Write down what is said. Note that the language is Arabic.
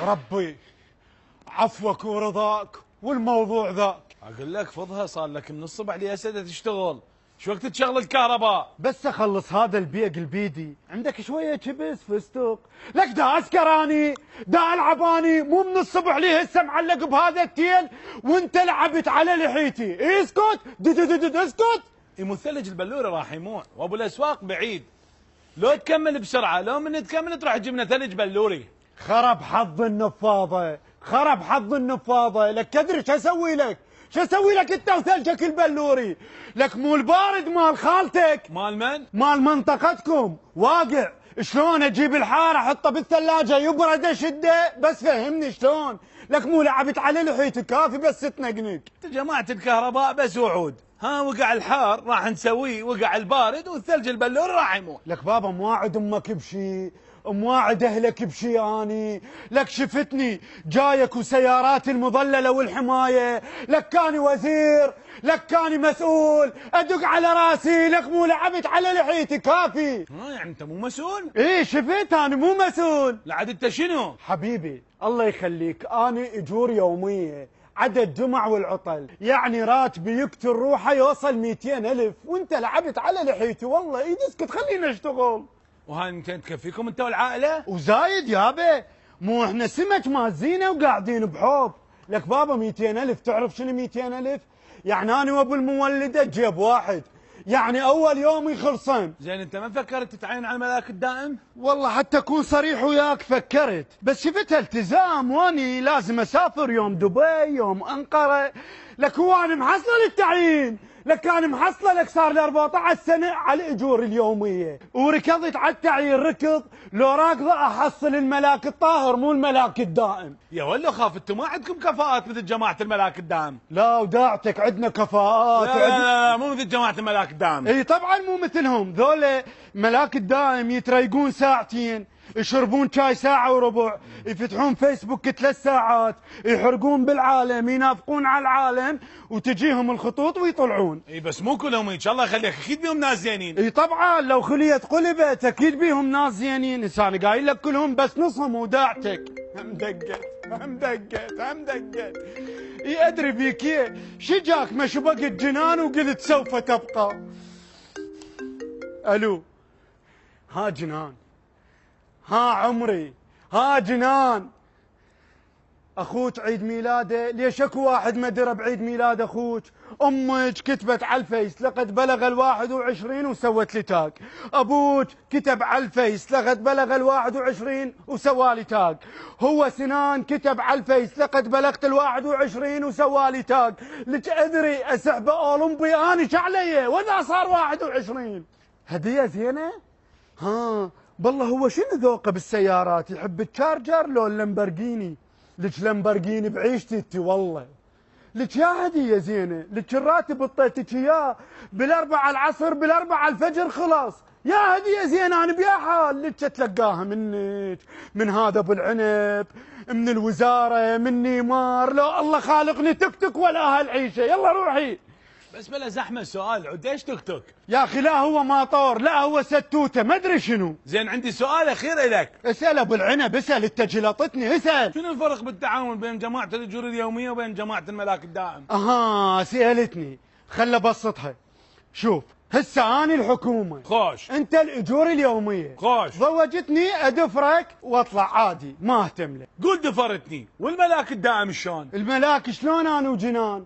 ربي عفوك ورضاك والموضوع ذاك. اقول لك فضها، صار لك من الصبح لهسه تشتغل، شو وقت تشغل الكهرباء؟ بس اخلص هذا البيق البيدي، عندك شويه كبس فستق، لك دا اسكراني دا العباني، مو من الصبح لي هسه معلق بهذا التيل وانت لعبت على لحيتي. اسكت اسكت. يمو ثلج البلوري راح يموع، وابو الاسواق بعيد، لو تكمل بسرعه، لو من تكمل تروح تجيب لنا ثلج بلوري. خرب حظ النفاضه، خرب حظ النفاضه، لك تدري شو اسوي لك؟ شو اسوي لك انت وثلجك البلوري؟ لك مو البارد مال خالتك، مال من؟ مال منطقتكم واقع، شلون اجيب الحار احطه بالثلاجه يبرد اشده؟ بس فهمني شلون؟ لك مو لعبت على لحيتك كافي بس تنقنق. انت جمعت الكهرباء بس وعود، ها وقع الحار راح نسويه، وقع البارد والثلج البلوري راح يموت. لك بابا مواعد امك بشي، مواعد اهلك بشي اني، لك شفتني جايك وسيارات المظلله والحمايه، لك كاني وزير، لك كاني مسؤول، ادق على راسي، لك مو لعبت على لحيتي كافي. يعني انت مو مسؤول؟ ايه شفت انا مو مسؤول. لعد انت شنو؟ حبيبي الله يخليك، اني اجور يوميه، عدد جمع والعطل، يعني راتبي يقتل روحه يوصل 200,000 وانت لعبت على لحيتي. والله ايد اسكت خلينا اشتغل. وهاي 200 تكفيكم انت والعائله؟ وزايد يابا، مو احنا سمك مازينه وقاعدين بحب. لك بابا 200,000، تعرف شنو 200,000؟ يعني انا وابو المولده جيب واحد، يعني اول يومي خلصان. زين انت ما فكرت تتعين على الملاك الدائم؟ والله حتى اكون صريح وياك فكرت، بس شفتها التزام واني لازم اسافر يوم دبي يوم انقره. لك هو انا محصله للتعيين، لك انا محصله، لك صار لي 14 سنه على الاجور اليوميه، وركضت على التعيين ركض، لو راكضه احصل الملاك الطاهر مو الملاك الدائم. يا ولا خاف انتم ما عندكم كفاءات مثل جماعه الملاك الدائم. لا وداعتك عندنا كفاءات. لا مو مثل جماعه الملاك الدائم. اي طبعا مو مثلهم، ذولا ملاك الدائم يتريقون ساعتين، يشربون شاي ساعة وربع، يفتحون فيسبوك 3 ساعات، يحرقون بالعالم، ينافقون على العالم، وتجيهم الخطوط ويطلعون. اي بس مو كلهم ان شاء الله يخليك، اكيد بيهم ناس زينين. اي طبعا لو خليت قلبت اكيد بيهم ناس زينين، انسان قايل لك كلهم بس نصهم وداعتك. هم دقت هم دقت هم دقت. اي ادري بيك، شجاك ما شبقت جنان وقلت سوف تبقى. الو، ها جنان، ها عمري، ها جنان، اخوك عيد ميلاده، ليش اكو واحد ما درى بعيد ميلاد اخوك؟ امك كتبت على الفيس لقد بلغ 21 وسوت لي تاج، ابوك كتب على الفيس لقد بلغ 21 وسوى لي تاج، هو سنان كتب على الفيس لقد بلغت 21 وسوى لي تاج، لك ادري اسحبه اولمبي انا شعليه واذا صار 21. هديه زينه؟ ها بالله هو شنو ذوقه بالسيارات؟ يحب التشارجر لو اللمبرجيني؟ لك لمبرجيني بعيشتي انت والله. لك يا هديه زينه، لك الراتب اعطيتك اياه بالاربعه العصر بالاربعه الفجر خلاص. يا هديه زينه انا بيا حال، لك تلقاها منك، من هذا ابو العنب، من الوزاره، من نيمار، لو الله خالقني تكتك ولا هالعيشه. يلا روحي. بس بلا زحمه سؤال، عد ايش تكتك؟ يا اخي لا هو ماطور لا هو ستوته ما ادري شنو. زين عندي سؤال اخير لك. اسال ابو العنب، اسال انت جلطتني، اسال. شنو الفرق بالتعاون بين جماعه الاجور اليوميه وبين جماعه الملاك الدائم؟ اها سالتني، خل ابسطها. شوف هسه اني الحكومه، خوش انت الاجور اليوميه، خوش ضوجتني ادفرك واطلع عادي ما اهتم لك. قول دفرتني، والملاك الدائم شلون؟ الملاك شلون انا وجنان؟